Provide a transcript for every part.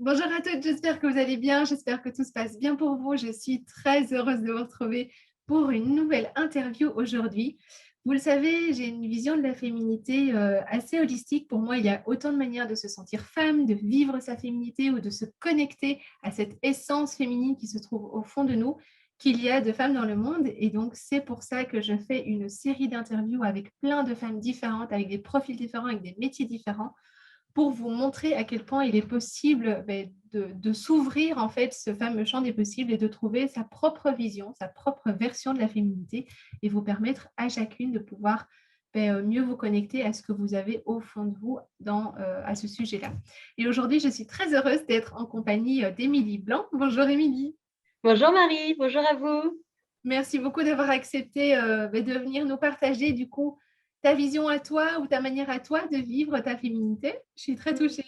Bonjour à toutes, j'espère que vous allez bien, j'espère que tout se passe bien pour vous. Je suis très heureuse de vous retrouver pour une nouvelle interview aujourd'hui. Vous le savez, j'ai une vision de la féminité assez holistique. Pour moi, il y a autant de manières de se sentir femme, de vivre sa féminité ou de se connecter à cette essence féminine qui se trouve au fond de nous, qu'il y a de femmes dans le monde. Et donc, c'est pour ça que je fais une série d'interviews avec plein de femmes différentes, avec des profils différents, avec des métiers différents pour vous montrer à quel point il est possible de s'ouvrir en fait ce fameux champ des possibles et de trouver sa propre vision, sa propre version de la féminité et vous permettre à chacune de pouvoir mieux vous connecter à ce que vous avez au fond de vous à ce sujet-là. Et aujourd'hui, je suis très heureuse d'être en compagnie d'Émilie Blanc. Bonjour Émilie. Bonjour Marie, bonjour à vous. Merci beaucoup d'avoir accepté de venir nous partager du coup ta vision à toi ou ta manière à toi de vivre ta féminité. Je suis très touchée.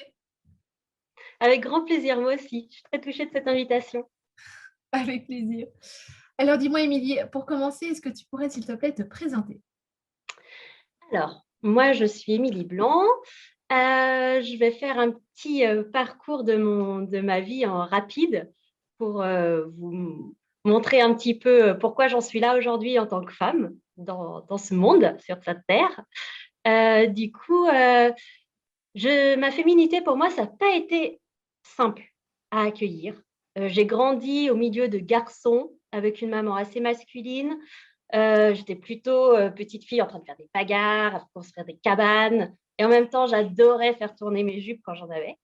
Avec grand plaisir, moi aussi. Je suis très touchée de cette invitation. Avec plaisir. Alors, dis-moi, Émilie, pour commencer, est-ce que tu pourrais, s'il te plaît, te présenter? Alors, moi, je suis Émilie Blanc. Je vais faire un petit parcours de ma vie en rapide pour vous montrer un petit peu pourquoi j'en suis là aujourd'hui en tant que femme dans ce monde, sur cette terre. Du coup, ma féminité, pour moi, ça n'a pas été simple à accueillir. J'ai grandi au milieu de garçons avec une maman assez masculine. J'étais plutôt petite fille en train de faire des bagarres, à construire des cabanes. Et en même temps, j'adorais faire tourner mes jupes quand j'en avais.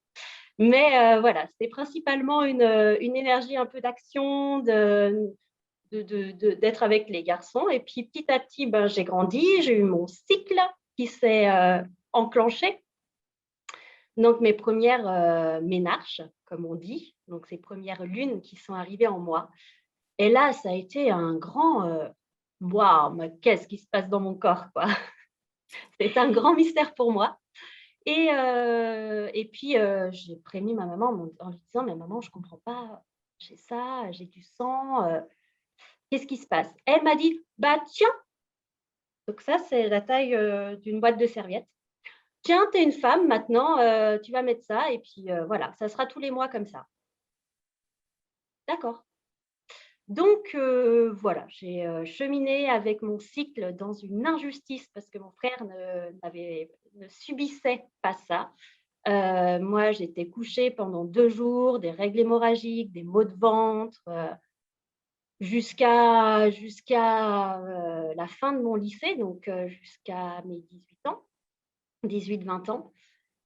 Mais voilà, c'était principalement une énergie un peu d'action, d'être avec les garçons. Et puis petit à petit, j'ai grandi, j'ai eu mon cycle qui s'est enclenché. Donc, mes premières ménarches, comme on dit, donc ces premières lunes qui sont arrivées en moi. Et là, ça a été un grand waouh, mais qu'est-ce qui se passe dans mon corps, quoi. C'est un grand mystère pour moi. Et puis, j'ai prévenu ma maman en lui disant, mais maman, je ne comprends pas, j'ai ça, j'ai du sang, qu'est-ce qui se passe? Elle m'a dit, bah tiens, donc ça, c'est la taille d'une boîte de serviettes. Tiens, tu es une femme maintenant, tu vas mettre ça, et puis voilà, ça sera tous les mois comme ça. D'accord. Donc voilà, j'ai cheminé avec mon cycle dans une injustice parce que mon frère ne subissait pas ça. Moi, j'étais couchée pendant 2 jours, des règles hémorragiques, des maux de ventre, jusqu'à la fin de mon lycée, donc jusqu'à mes 18 ans, 18-20 ans.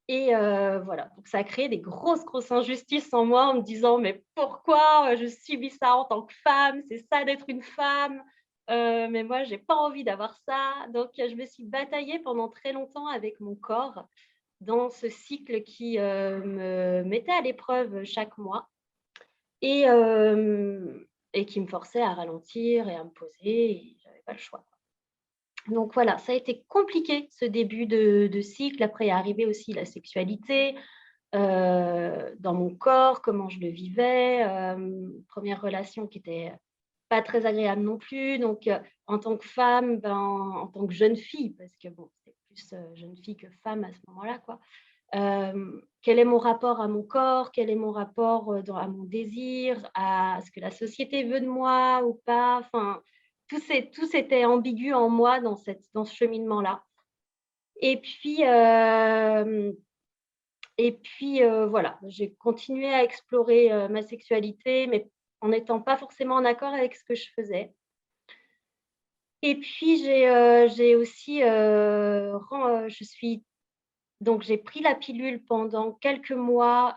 Et voilà, donc ça a créé des grosses, grosses injustices en moi en me disant: «Mais pourquoi, je subis ça en tant que femme? C'est ça d'être une femme, mais moi j'ai pas envie d'avoir ça». Donc je me suis bataillée pendant très longtemps avec mon corps dans ce cycle qui, me mettait à l'épreuve chaque mois et et qui me forçait à ralentir et à me poser et j'avais pas le choix. Donc voilà, ça a été compliqué ce début de cycle. Après est arrivé aussi la sexualité, dans mon corps, comment je le vivais, 1re relation qui était pas très agréable non plus. Donc en tant que femme, en tant que jeune fille, parce que bon, c'est plus, jeune fille que femme à ce moment-là, quoi. Quel est mon rapport à mon corps? Quel est mon rapport, à mon désir, à ce que la société veut de moi ou pas? Enfin, tout s'était ambigu en moi dans ce cheminement-là. Et puis, voilà, j'ai continué à explorer, ma sexualité, mais en n'étant pas forcément en accord avec ce que je faisais. Et puis j'ai aussi, je suis donc j'ai pris la pilule pendant quelques mois,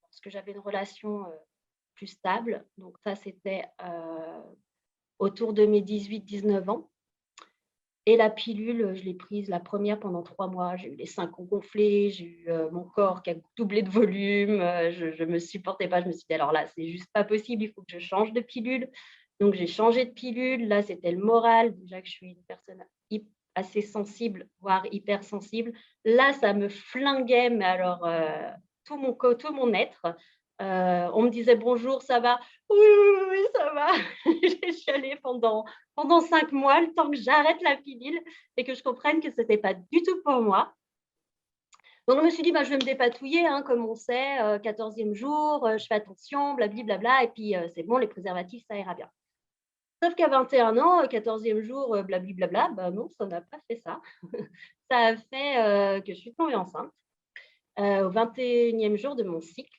lorsque j'avais une relation, plus stable. Donc ça, c'était, autour de mes 18-19 ans. Et la pilule, je l'ai prise la première pendant 3 mois. J'ai eu les seins qui ont gonflé, j'ai eu, mon corps qui a doublé de volume, je me supportais pas. Je me suis dit: «Alors là, c'est juste pas possible, il faut que je change de pilule». Donc j'ai changé de pilule. Là, c'était le moral. Déjà que je suis une personne assez sensible, voire hypersensible. Là, ça me flinguait, mais alors, tout mon être. On me disait: «Bonjour, ça va?» «Oui, oui, oui, oui, ça va». J'ai chialé pendant 5 mois, le temps que j'arrête la pilule et que je comprenne que ce n'était pas du tout pour moi. Donc, je me suis dit, bah, je vais me dépatouiller, hein, comme on sait, 14e jour, je fais attention, blabli, blabla, et puis c'est bon, les préservatifs, ça ira bien. Sauf qu'à 21 ans, 14e jour, blabli, blabla, bah non, ça n'a pas fait ça. Ça a fait que je suis tombée enceinte au 21e jour de mon cycle.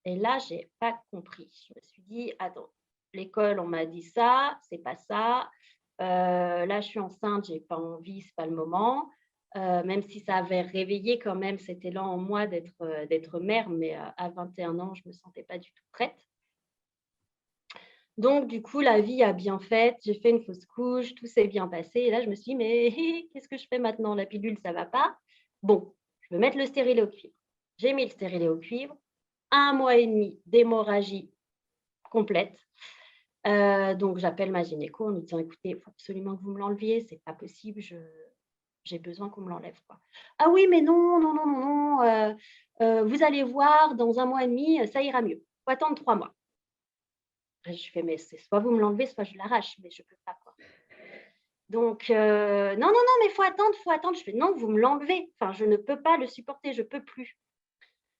Et là, je n'ai pas compris. Je me suis dit, attends, l'école, on m'a dit ça, c'est pas ça. Là, je suis enceinte, j'ai pas envie, c'est pas le moment. Même si ça avait réveillé quand même cet élan en moi d'être mère, mais à 21 ans, je me sentais pas du tout prête. Donc, du coup, la vie a bien fait. J'ai fait une fausse couche, tout s'est bien passé. Et là, je me suis dit, mais qu'est-ce que je fais maintenant? La pilule, ça va pas. Bon, je vais mettre le stérilet au cuivre. J'ai mis le stérilet au cuivre. 1 mois et demi d'hémorragie complète. Donc, j'appelle ma gynéco en lui disant, écoutez, il faut absolument que vous me l'enleviez. C'est pas possible. J'ai besoin qu'on me l'enlève, quoi. Ah oui, mais non, non, non, non, non. Vous allez voir, dans 1 mois et demi, ça ira mieux. Il faut attendre 3 mois. Je fais, mais c'est soit vous me l'enlevez, soit je l'arrache, mais je ne peux pas, quoi. Donc, non, non, non, mais il faut attendre, il faut attendre. Je fais, non, vous me l'enlevez. Enfin, je ne peux pas le supporter, je ne peux plus.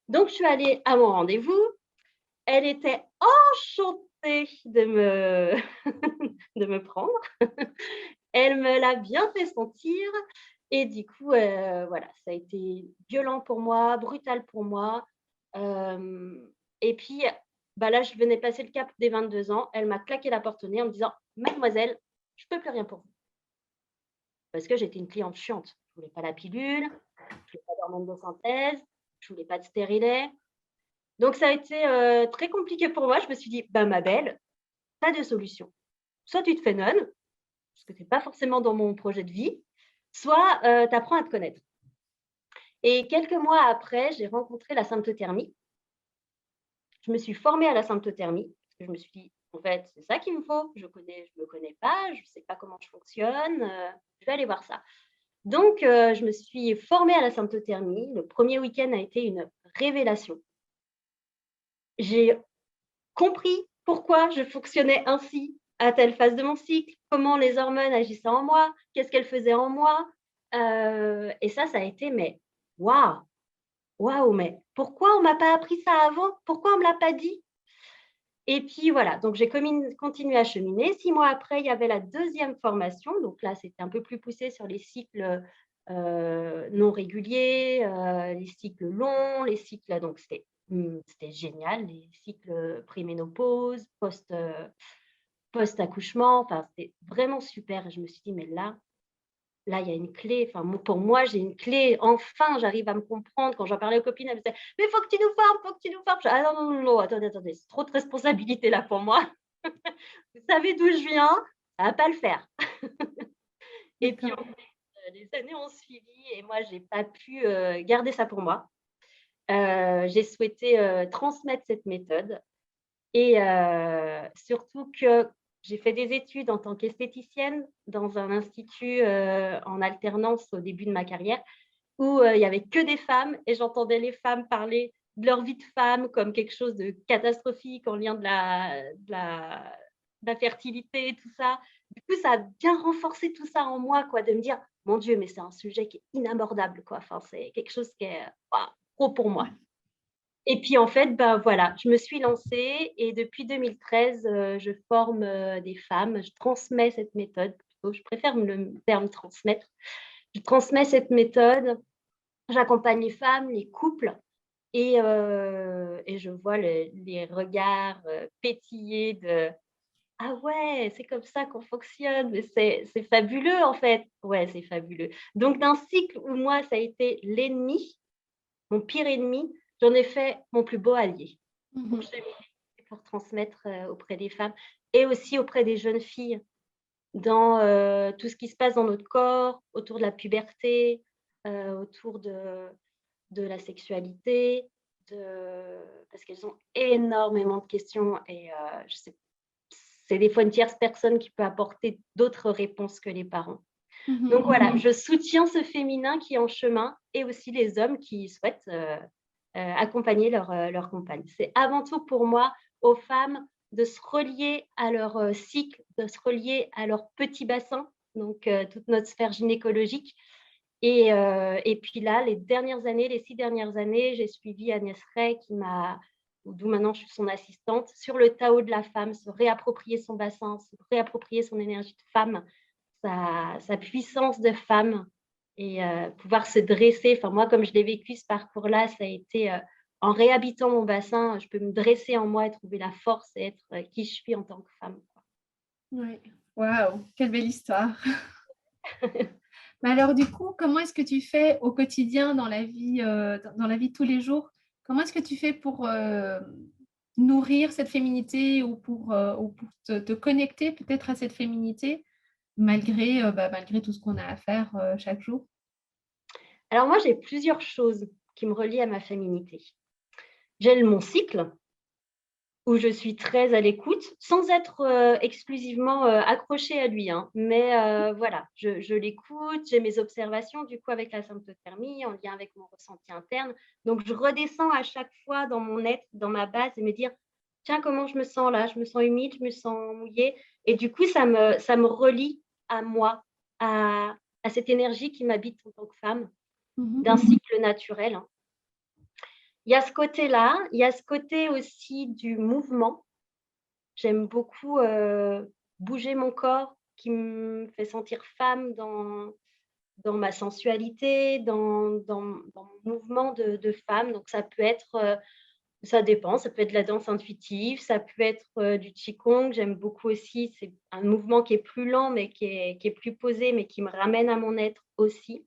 Donc, je suis allée à mon rendez-vous. Elle était enchantée de me, de me prendre. Elle me l'a bien fait sentir. Et du coup, voilà, ça a été violent pour moi, brutal pour moi. Et puis, bah là, je venais passer le cap des 22 ans. Elle m'a claqué la porte au nez en me disant, mademoiselle, je ne peux plus rien pour vous. Parce que j'étais une cliente chiante. Je ne voulais pas la pilule, je ne voulais pas d'hormones de synthèse, je ne voulais pas de stérilet. Donc, ça a été très compliqué pour moi. Je me suis dit, bah, ma belle, tu as deux solutions. Soit tu te fais nonne, parce que ce n'est pas forcément dans mon projet de vie, soit tu apprends à te connaître. Et quelques mois après, j'ai rencontré la symptothermie. Je me suis formée à la symptothermie, parce que je me suis dit, en fait, c'est ça qu'il me faut. Je me connais pas, je ne sais pas comment je fonctionne, je vais aller voir ça. Donc, je me suis formée à la symptothermie. Le premier week-end a été une révélation. J'ai compris pourquoi je fonctionnais ainsi à telle phase de mon cycle, comment les hormones agissaient en moi, qu'est-ce qu'elles faisaient en moi. Et ça a été, mais waouh, waouh, mais pourquoi on ne m'a pas appris ça avant? Pourquoi on ne me l'a pas dit? Et puis voilà, donc j'ai continué à cheminer. 6 mois après, il y avait la deuxième formation. Donc là, c'était un peu plus poussé sur les cycles non réguliers, les cycles longs, les cycles. Donc c'était génial, les cycles préménopause, post-accouchement. Enfin, c'était vraiment super. Et je me suis dit, mais là, il y a une clé. Enfin, pour moi, j'ai une clé. Enfin, j'arrive à me comprendre. Quand j'en parlais aux copines, elles me disaient, mais il faut que tu nous formes, il faut que tu nous formes. Ah non, non, non, non, attendez, c'est trop de responsabilité là pour moi. Vous savez d'où je viens, ça ne va pas le faire. Et puis, les années ont suivi et moi, je n'ai pas pu garder ça pour moi. J'ai souhaité transmettre cette méthode et surtout que j'ai fait des études en tant qu'esthéticienne dans un institut en alternance au début de ma carrière où il n'y avait que des femmes et j'entendais les femmes parler de leur vie de femme comme quelque chose de catastrophique en lien de la fertilité et tout ça. Du coup, ça a bien renforcé tout ça en moi, quoi, de me dire, mon Dieu, mais c'est un sujet qui est inabordable, quoi. Enfin, c'est quelque chose qui est trop pour moi. Et puis, en fait, ben, voilà, je me suis lancée et depuis 2013, je forme des femmes, je transmets cette méthode plutôt, je préfère le terme transmettre. Je transmets cette méthode, j'accompagne les femmes, les couples et je vois les regards pétiller de ah ouais, c'est comme ça qu'on fonctionne, mais c'est fabuleux en fait. Ouais, c'est fabuleux. Donc, d'un cycle où moi, ça a été l'ennemi, mon pire ennemi, j'en ai fait mon plus beau allié. Donc, pour transmettre auprès des femmes et aussi auprès des jeunes filles dans tout ce qui se passe dans notre corps, autour de la puberté, autour de la sexualité, parce qu'elles ont énormément de questions et je sais, c'est des fois une tierce personne qui peut apporter d'autres réponses que les parents. Donc voilà, je soutiens ce féminin qui est en chemin et aussi les hommes qui souhaitent accompagner leur compagne. C'est avant tout pour moi aux femmes de se relier à leur cycle, de se relier à leur petit bassin, donc toute notre sphère gynécologique, Et puis là, les 6 dernières années, j'ai suivi Agnès Rey d'où maintenant je suis son assistante, sur le Tao de la femme, se réapproprier son bassin, se réapproprier son énergie de femme, sa puissance de femme et pouvoir se dresser. Enfin, moi, comme je l'ai vécu ce parcours-là, ça a été en réhabitant mon bassin, je peux me dresser en moi et trouver la force et être qui je suis en tant que femme. Oui. Waouh, quelle belle histoire. Mais alors, du coup, comment est-ce que tu fais au quotidien dans dans la vie de tous les jours? Comment est-ce que tu fais pour nourrir cette féminité ou pour te connecter peut-être à cette féminité malgré tout ce qu'on a à faire chaque jour? Alors moi, j'ai plusieurs choses qui me relient à ma féminité. J'ai mon cycle, où je suis très à l'écoute, sans être exclusivement accrochée à lui, hein. Mais voilà, je l'écoute, j'ai mes observations du coup avec la symptothermie, en lien avec mon ressenti interne. Donc je redescends à chaque fois dans mon être, dans ma base et me dire: «Tiens, comment je me sens là? Je me sens humide, je me sens mouillée» et du coup ça me relie à moi, à cette énergie qui m'habite en tant que femme, Mmh. d'un cycle naturel, hein. Il y a ce côté-là, il y a ce côté aussi du mouvement. J'aime beaucoup, bouger mon corps qui me fait sentir femme dans ma sensualité, dans mon mouvement de femme. Donc ça peut être, ça dépend, ça peut être de la danse intuitive, ça peut être, du qigong. J'aime beaucoup aussi, c'est un mouvement qui est plus lent, mais qui est plus posé, mais qui me ramène à mon être aussi.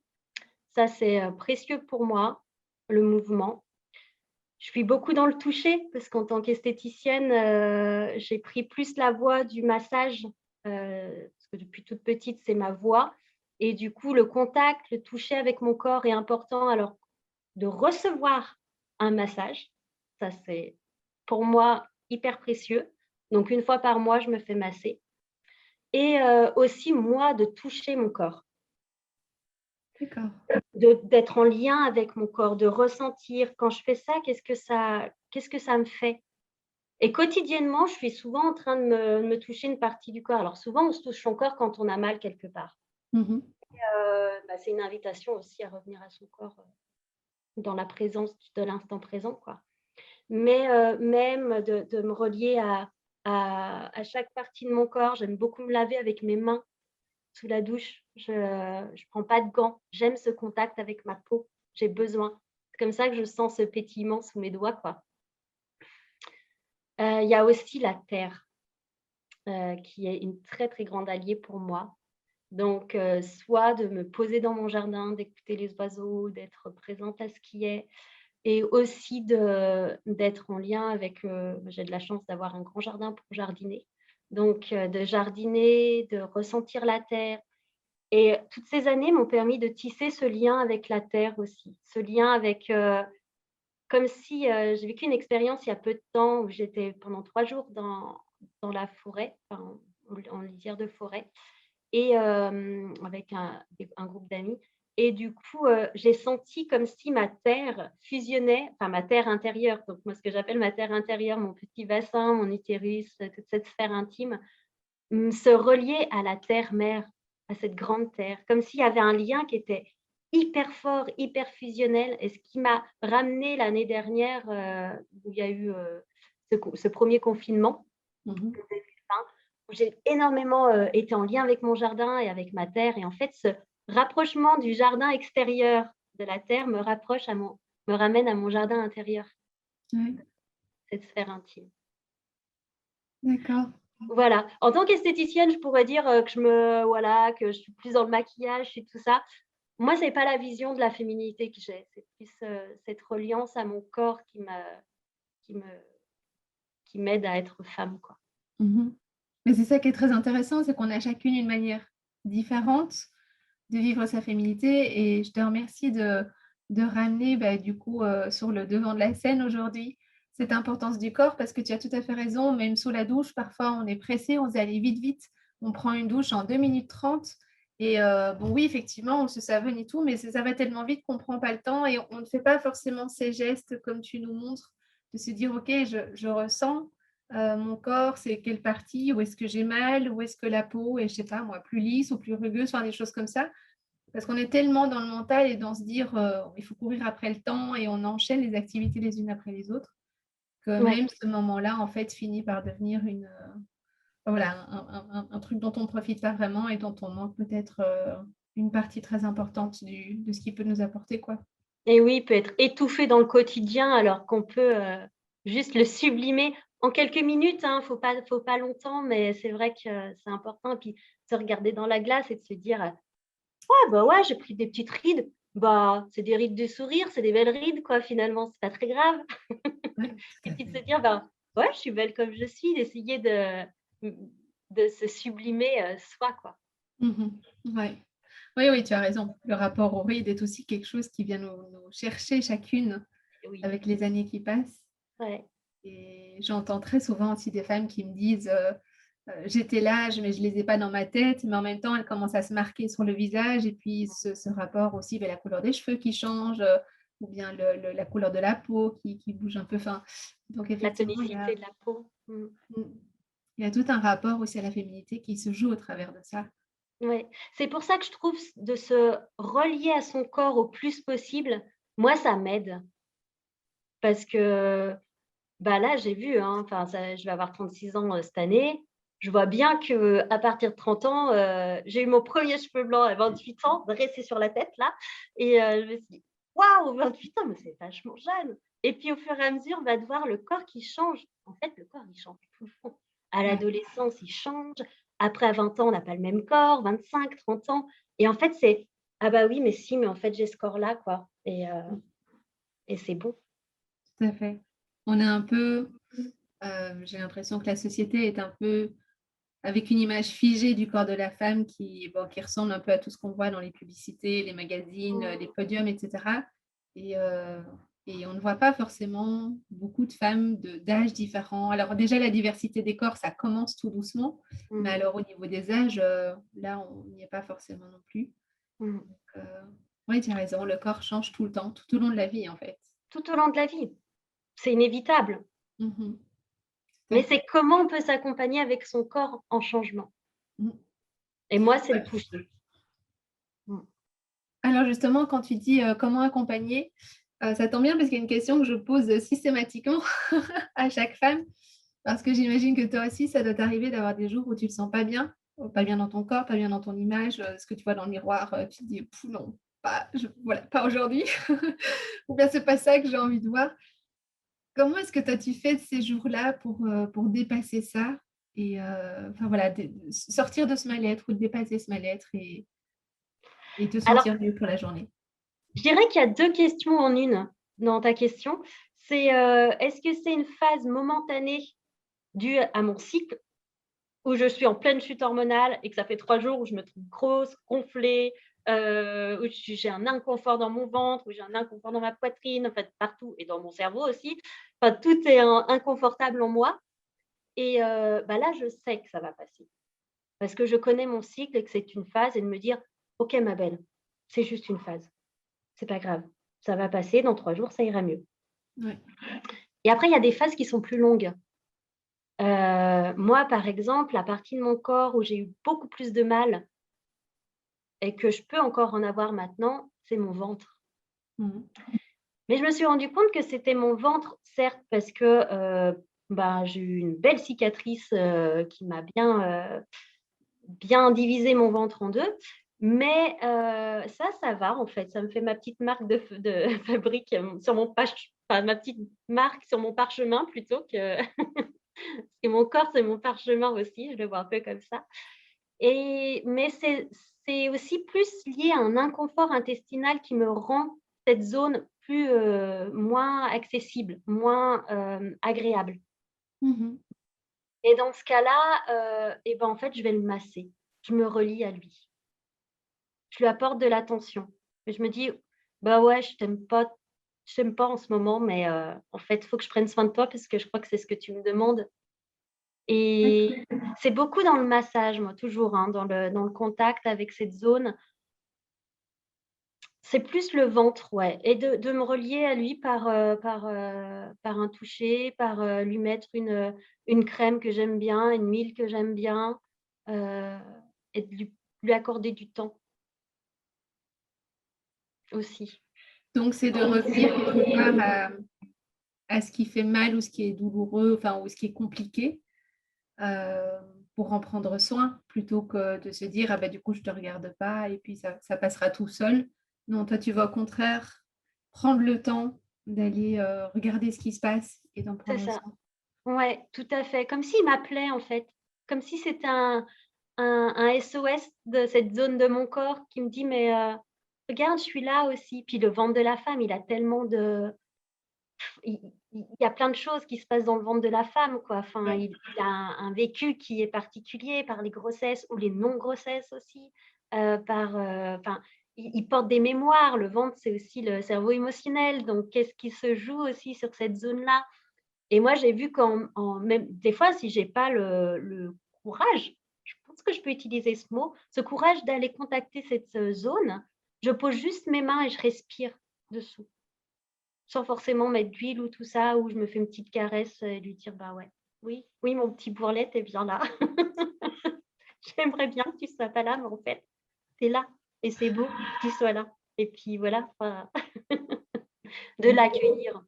Ça, c'est, précieux pour moi, le mouvement. Je suis beaucoup dans le toucher parce qu'en tant qu'esthéticienne, j'ai pris plus la voie du massage, parce que depuis toute petite, c'est ma voie et du coup, le contact, le toucher avec mon corps est important. Alors de recevoir un massage, ça c'est pour moi hyper précieux. Donc une fois par mois, je me fais masser et aussi moi de toucher mon corps. D'accord. D'être en lien avec mon corps, de ressentir quand je fais ça, qu'est-ce que ça me fait? Et quotidiennement, je suis souvent en train de me toucher une partie du corps. Alors souvent, on se touche son corps quand on a mal quelque part. Mmh. C'est une invitation aussi à revenir à son corps, dans la présence de l'instant présent, quoi. Mais même de me relier à chaque partie de mon corps. J'aime beaucoup me laver avec mes mains sous la douche. Je prends pas de gants. J'aime ce contact avec ma peau. J'ai besoin. C'est comme ça que je sens ce pétillement sous mes doigts, quoi. Il y a aussi la terre, qui est une très, très grande alliée pour moi. Donc soit de me poser dans mon jardin, d'écouter les oiseaux, d'être présente à ce qui est et aussi d'être en lien avec, j'ai de la chance d'avoir un grand jardin pour jardiner. Donc de jardiner, de ressentir la terre et toutes ces années m'ont permis de tisser ce lien avec la terre aussi. Ce lien avec, comme si, j'ai vécu une expérience il y a peu de temps où j'étais pendant 3 jours dans la forêt, enfin en lisière de forêt et avec un groupe d'amis et du coup, j'ai senti comme si ma terre fusionnait, enfin ma terre intérieure, donc moi ce que j'appelle ma terre intérieure, mon petit bassin, mon utérus, toute cette sphère intime, se relier à la terre-mère, à cette grande terre, comme s'il y avait un lien qui était hyper fort, hyper fusionnel et ce qui m'a ramené l'année dernière, où il y a eu, ce 1er confinement Mmh. 2020, où j'ai énormément, été en lien avec mon jardin et avec ma terre et en fait, ce rapprochement du jardin extérieur de la terre me ramène à mon jardin intérieur, Ouais, cette sphère intime. d'accord. Voilà. En tant qu'esthéticienne, je pourrais dire, que je suis plus dans le maquillage et tout ça. Moi, c'est pas la vision de la féminité que j'ai, c'est plus, cette reliance à mon corps qui me qui m'aide à être femme, quoi. Mmh. Mais c'est ça qui est très intéressant, c'est qu'on a chacune une manière différente de vivre sa féminité et je te remercie de ramener, du coup, sur le devant de la scène aujourd'hui, cette importance du corps parce que tu as tout à fait raison, même sous la douche, parfois on est pressé, on se dit: «Allez vite, vite». On prend une douche en 2 minutes 30 et bon oui, effectivement, on se savonne et tout, mais ça va tellement vite qu'on prend pas le temps et on ne fait pas forcément ces gestes comme tu nous montres, de se dire: «OK, je ressens, mon corps, c'est quelle partie? Où est-ce que j'ai mal? Où est-ce que la peau est, je sais pas moi, plus lisse ou plus rugueuse?» Enfin des choses comme ça Parce qu'on est tellement dans le mental et dans se dire il faut courir après le temps et on enchaîne les activités les unes après les autres, que Ouais. même ce moment-là, en fait, finit par devenir voilà, un truc dont on ne profite pas vraiment et dont on manque peut-être une partie très importante de ce qui peut nous apporter, quoi. Et oui, il peut être étouffé dans le quotidien alors qu'on peut, juste le sublimer en quelques minutes, hein, faut pas longtemps, mais c'est vrai que c'est important. Et puis se regarder dans la glace et de se dire: «Ouais, bah, ouais, j'ai pris des petites rides, bah, c'est des rides de sourire, c'est des belles rides quoi finalement, c'est pas très grave». Ouais, tout Et à puis de fait. se dire: «Bah, ouais, je suis belle comme je suis», d'essayer mmh, de se sublimer, soi quoi. Mhm. Ouais. Oui, oui, tu as raison. Le rapport au ride est aussi quelque chose qui vient nous chercher chacune Oui, avec les années qui passent. ouais. Et j'entends très souvent aussi des femmes qui me disent j'étais là, mais je ne les ai pas dans ma tête, mais en même temps, elles commencent à se marquer sur le visage. Et puis, ce rapport aussi, ben, la couleur des cheveux qui change, ou bien la couleur de la peau qui bouge un peu. Enfin, donc, La effectivement, tonicité de la peau. Mmh. mm, il y a tout un rapport aussi à la féminité qui se joue au travers de ça. Ouais, c'est pour ça que je trouve de se relier à son corps au plus possible, moi ça m'aide parce que, bah, là j'ai vu, hein, enfin ça je vais avoir 36 ans, cette année. Je vois bien qu'à partir de 30 ans, j'ai eu mon premier cheveu blanc à 28 ans, dressé sur la tête là et je me suis dit: «Waouh, 28 ans, mais c'est vachement jeune» et puis au fur et à mesure, on va de voir le corps qui change. En fait, le corps il change tout le temps. À Ouais, l'adolescence, il change. Après à 20 ans, on n'a pas le même corps, 25, 30 ans et en fait, c'est: «Ah bah oui, mais si, mais en fait, j'ai ce corps-là quoi» mm, et c'est bon. tout à fait. On est un peu, j'ai l'impression que la société est un peu avec une image figée du corps de la femme bon, qui ressemble un peu à tout ce qu'on voit dans les publicités, les magazines, les Mmh. podiums, etc. Et, euh, et on ne voit pas forcément beaucoup de femmes d'âges différents. Alors déjà, la diversité des corps, ça commence tout doucement, mais Mmh. alors au niveau des âges, là, on n'y est pas forcément non plus. Mmh. Euh, oui, tu as raison, le corps change tout le temps, tout au long de la vie, en fait. Tout au long de la vie, c'est inévitable. Mhm, tout à Mais fait. c'est comment on peut s'accompagner avec son corps en changement Mhm. et moi, c'est le Ouais. toucher. Mmh. Alors justement, quand tu dis comment accompagner, ça tombe bien parce qu'il y a une question que je pose systématiquement à chaque femme, parce que j'imagine que toi aussi, ça doit t'arriver d'avoir des jours où tu ne te sens pas bien dans ton corps, pas bien dans ton image, ce que tu vois dans le miroir, tu te dis non, voilà, pas aujourd'hui, ou bien c'est pas ça que j'ai envie de voir. Comment est-ce que toi tu fais de ces jours-là pour dépasser ça et enfin voilà, sortir de ce mal-être ou de dépasser ce mal-être et te Alors, sentir mieux pour la journée? je dirais qu'il y a 2 questions en une dans ta question. C'est, est-ce que c'est une phase momentanée due à mon cycle où je suis en pleine chute hormonale et que ça fait 3 jours où je me trouve grosse, gonflée, où j'ai un inconfort dans mon ventre, où j'ai un inconfort dans ma poitrine, en fait partout et dans mon cerveau aussi. Enfin, tout est inconfortable en moi et bah, là, je sais que ça va passer parce que je connais mon cycle et que c'est une phase et de me dire: «OK ma belle, c'est juste une phase, c'est pas grave, ça va passer, dans 3 jours, ça ira mieux» Ouais. et après il y a des phases qui sont plus longues. Moi, par exemple, la partie de mon corps où j'ai eu beaucoup plus de mal et que je peux encore en avoir maintenant, c'est mon ventre. Mmh. Mais je me suis rendu compte que c'était mon ventre, certes, parce que, bah, j'ai eu une belle cicatrice, qui m'a bien divisé mon ventre en 2. Mais, ça va en fait, ça me fait ma petite marque de fabrique, sur mon enfin ma petite marque sur mon parchemin plutôt que et mon corps, c'est mon parchemin aussi, je le vois un peu comme ça. Mais c'est aussi plus lié à un inconfort intestinal qui me rend cette zone moins accessible, moins, agréable Mmh. et dans ce cas-là, et ben, en fait, je vais le masser. Je me relie à lui. Je lui apporte de l'attention et je me dis: «Bah, ouais, je t'aime pas en ce moment, mais en fait, il faut que je prenne soin de toi parce que je crois que c'est ce que tu me demandes». D'accord. Et c'est beaucoup dans le massage, moi, toujours, hein, dans le contact avec cette zone. C'est plus le ventre, ouais et de me relier à lui par un toucher, par, lui mettre une crème que j'aime bien, une huile que j'aime bien, heu et de lui accorder du temps. aussi. Donc, c'est de revenir quelque part à ce qui fait mal ou ce qui est douloureux, enfin, ou ce qui est compliqué, euh, pour en prendre soin, plutôt que de se dire, ah bah, du coup, je ne te regarde pas et puis ça passera tout seul. Non, toi, tu vas au contraire prendre le temps d'aller regarder ce qui se passe et d'en C'est prendre ça. soin. Ouais, tout à fait. Comme s'il m'appelait, en fait. Comme si c'était un SOS de cette zone de mon corps qui me dit, mais regarde, je suis là aussi. Puis le ventre de la femme, il a tellement de... il y a plein de choses qui se passent dans le ventre de la femme, quoi. Enfin, Ouais. il a un vécu qui est particulier par les grossesses ou les non-grossesses aussi. Enfin, il porte des mémoires. Le ventre, c'est aussi le cerveau émotionnel. Donc, qu'est-ce qui se joue aussi sur cette zone-là? Et moi, j'ai vu même des fois, si j'ai pas le courage, je pense que je peux utiliser ce mot, ce courage d'aller contacter cette zone, je pose juste mes mains et je respire dessous, sans forcément mettre d'huile ou tout ça, ou je me fais une petite caresse et lui dire, bah ouais, oui, oui, mon petit bourrelet, t'es bien là. J'aimerais bien que tu sois pas là, mais en fait, t'es là. Et c'est beau que tu sois là. Et puis voilà, enfin, de l'accueillir.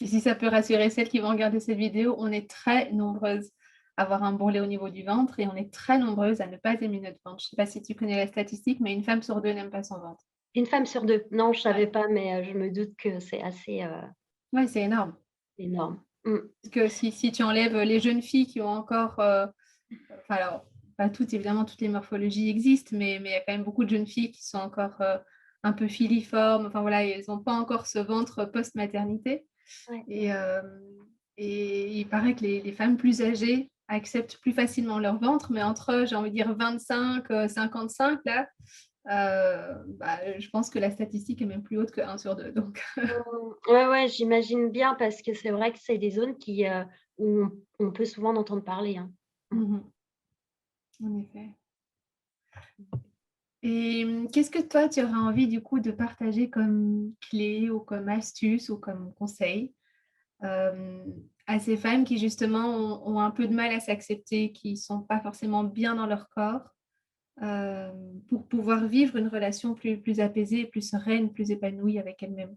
Et si ça peut rassurer celles qui vont regarder cette vidéo, on est très nombreuses à avoir un bourrelet au niveau du ventre et on est très nombreuses à ne pas aimer notre ventre. Je ne sais pas si tu connais la statistique, mais une femme sur deux n'aime pas son ventre. Une femme sur deux. Non, je Ouais, savais pas, mais je me doute que c'est assez ouais, c'est énorme. énorme. Parce que si tu enlèves les jeunes filles qui ont encore, enfin alors, pas toutes, évidemment, toutes les morphologies existent, mais il y a quand même beaucoup de jeunes filles qui sont encore un peu filiformes. Enfin voilà, elles n'ont pas encore ce ventre post-maternité. Ouais. Et, euh, et il paraît que les femmes plus âgées acceptent plus facilement leur ventre, mais entre, j'ai envie de dire, 25, 55, là, bah, je pense que la statistique est même plus haute que 1 sur 2. Donc, Ouais, ouais, j'imagine bien parce que c'est vrai que c'est des zones où on peut souvent en entendre parler, hein. en effet. Et qu'est-ce que toi, tu aurais envie du coup de partager comme clé ou comme astuce ou comme conseil euh, à ces femmes qui justement ont un peu de mal à s'accepter, qui ne sont pas forcément bien dans leur corps, euh, pour pouvoir vivre une relation plus apaisée, plus sereine, plus épanouie avec elles-mêmes?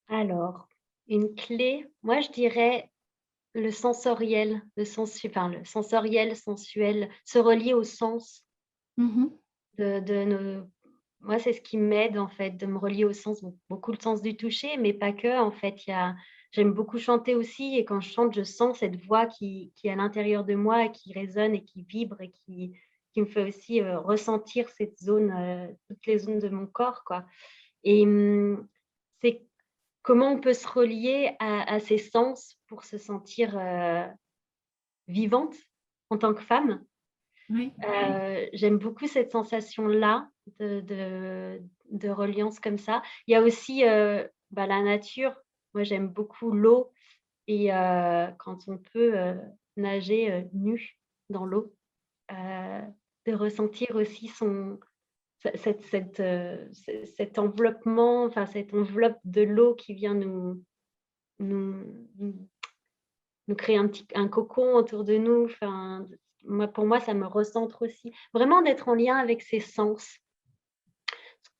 Alors, une clé, moi je dirais le sensoriel, le sensoriel, sensuel, se relier au sens Mhm. de nos... Moi, c'est ce qui m'aide en fait, de me relier au sens, beaucoup le sens du toucher, mais pas que. En fait, j'aime beaucoup chanter aussi, et quand je chante, je sens cette voix qui est à l'intérieur de moi, et qui résonne et qui vibre et qui me fait aussi ressentir cette zone, toutes les zones de mon corps, quoi. Et c'est comment on peut se relier à ces sens pour se sentir vivante en tant que femme. Oui. J'aime beaucoup cette sensation-là de reliance comme ça. Il y a aussi la nature. Moi, j'aime beaucoup l'eau et quand on peut nager nu dans l'eau, euh, de ressentir aussi cet enveloppement, enfin cette enveloppe de l'eau qui vient nous, nous créer un cocon autour de nous. Enfin, pour moi, ça me recentre aussi. Vraiment d'être en lien avec ses sens,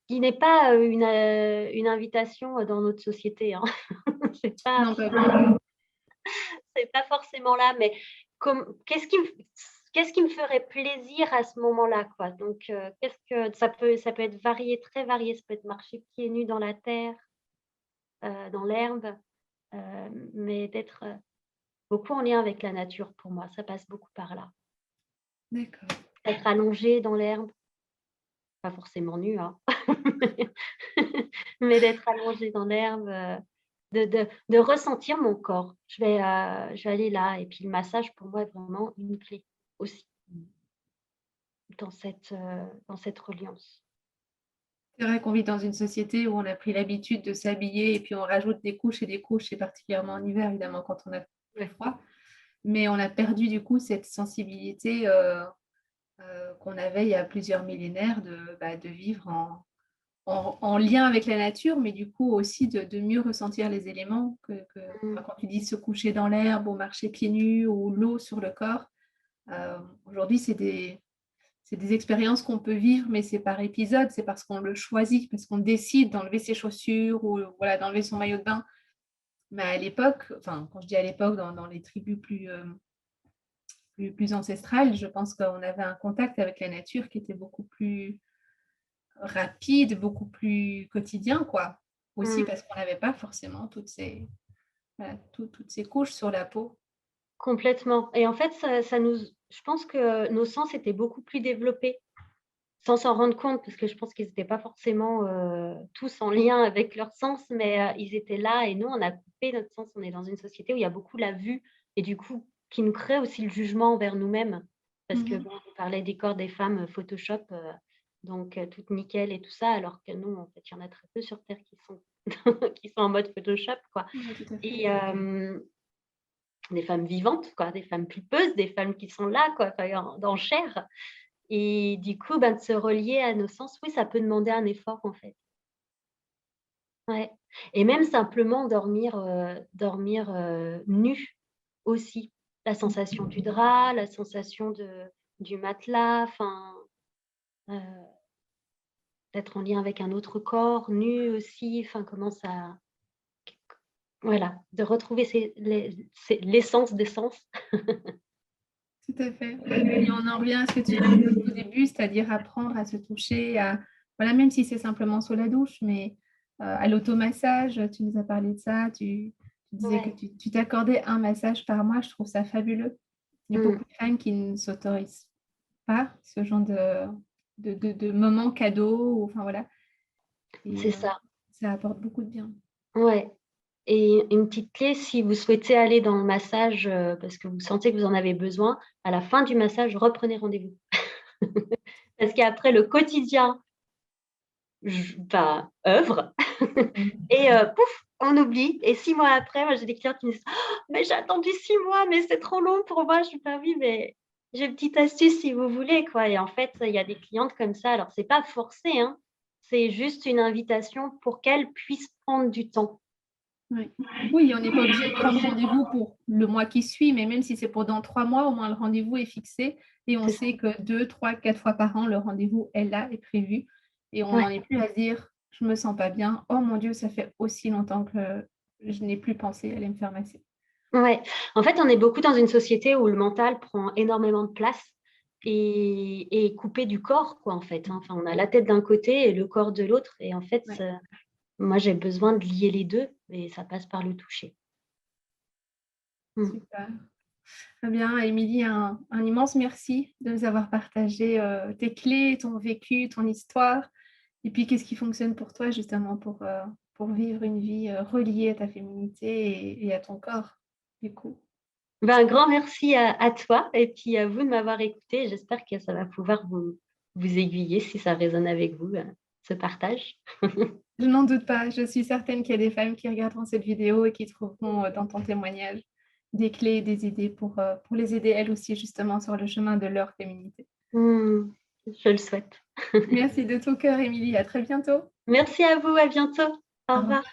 qui n'est pas une invitation dans notre société, hein. C'est pas, Non, pas vraiment. c'est pas forcément là, mais qu'est-ce qui me ferait plaisir à ce moment-là, quoi. Donc, ça peut être varié, très varié. Ça peut être marcher pieds nus dans la terre, dans l'herbe, mais d'être beaucoup en lien avec la nature pour moi. Ça passe beaucoup par là. D'accord. Être allongé dans l'herbe, pas forcément nu, hein, mais d'être allongé dans l'herbe, de ressentir mon corps. Je vais aller là et puis le massage pour moi est vraiment une clé aussi dans cette reliance. C'est vrai qu'on vit dans une société où on a pris l'habitude de s'habiller et puis on rajoute des couches et des couches, et particulièrement en hiver, évidemment, quand on a Ouais. froid. Mais on a perdu du coup cette sensibilité qu'on avait il y a plusieurs millénaires de vivre en lien avec la nature, mais du coup aussi de mieux ressentir les éléments Mmh. enfin, quand tu dis se coucher dans l'herbe ou marcher pieds nus ou l'eau sur le corps. Aujourd'hui, c'est des expériences qu'on peut vivre, mais c'est par épisode, c'est parce qu'on le choisit, parce qu'on décide d'enlever ses chaussures ou voilà, d'enlever son maillot de bain. Mais à l'époque, enfin, quand je dis à l'époque, dans les tribus plus ancestrales, je pense qu'on avait un contact avec la nature qui était beaucoup plus rapide, beaucoup plus quotidien, quoi. Aussi parce qu'on n'avait pas forcément voilà, toutes ces couches sur la peau. Complètement. Et en fait, je pense que nos sens étaient beaucoup plus développés, sans s'en rendre compte, parce que je pense qu'ils n'étaient pas forcément tous en lien avec leur sens, mais ils étaient là et nous, on a coupé notre sens. On est dans une société où il y a beaucoup la vue et du coup, qui nous crée aussi le jugement envers nous-mêmes. Parce que bon, on parlait des corps des femmes Photoshop, donc toutes nickel et tout ça, alors que nous, en fait, il y en a très peu sur Terre qui sont, qui sont en mode Photoshop, quoi. Oui, tout à fait. Et des femmes vivantes, quoi, des femmes pulpeuses, des femmes qui sont là, quoi, en chair. Et du coup, de se relier à nos sens, oui, ça peut demander un effort, en fait. Ouais. Et même simplement dormir nu aussi. La sensation du drap, la sensation du matelas, enfin, d'être en lien avec un autre corps, nu aussi, enfin, comment ça... Voilà, de retrouver l'essence des sens. Tout à fait. Et on en revient à ce que tu disais au début, c'est-à-dire apprendre à se toucher, voilà, même si c'est simplement sous la douche, mais à l'automassage, tu nous as parlé de ça, tu disais que tu t'accordais un massage par mois, je trouve ça fabuleux. Il y a beaucoup de femmes qui ne s'autorisent pas ce genre de moments cadeaux, enfin voilà. C'est ça. Ça apporte beaucoup de bien. Ouais. Et une petite clé, si vous souhaitez aller dans le massage parce que vous sentez que vous en avez besoin, à la fin du massage, reprenez rendez-vous. Parce qu'après, le quotidien œuvre et pouf, on oublie. Et 6 mois après, moi, j'ai des clients qui me disent oh, mais j'ai attendu 6 mois, mais c'est trop long pour moi. Je suis pas oui, mais j'ai une petite astuce si vous voulez, quoi. Et en fait, il y a des clientes comme ça. Alors, c'est pas forcé, hein. C'est juste une invitation pour qu'elles puissent prendre du temps. Oui, on n'est pas obligé de prendre rendez-vous pour le mois qui suit, mais même si c'est pour dans 3 mois, au moins le rendez-vous est fixé et on sait que 2, 3, 4 fois par an, le rendez-vous est là, est prévu. Et on n'en est plus à se dire, je ne me sens pas bien. Oh mon Dieu, ça fait aussi longtemps que je n'ai plus pensé à aller me faire masser. Ouais, en fait, on est beaucoup dans une société où le mental prend énormément de place et est coupé du corps, quoi, en fait. Enfin, on a la tête d'un côté et le corps de l'autre. Et en fait, moi, j'ai besoin de lier les deux et ça passe par le toucher. Super. Très bien, Émilie, un immense merci de nous avoir partagé tes clés, ton vécu, ton histoire. Et puis, qu'est-ce qui fonctionne pour toi, justement, pour vivre une vie reliée à ta féminité et à ton corps, du coup. Un grand merci à toi et puis à vous de m'avoir écouté. J'espère que ça va pouvoir vous aiguiller si ça résonne avec vous, ce partage. Je n'en doute pas. Je suis certaine qu'il y a des femmes qui regarderont cette vidéo et qui trouveront dans ton témoignage des clés et des idées pour les aider, elles aussi, justement, sur le chemin de leur féminité. Je le souhaite. Merci de tout cœur, Émilie. À très bientôt. Merci à vous. À bientôt. Au revoir.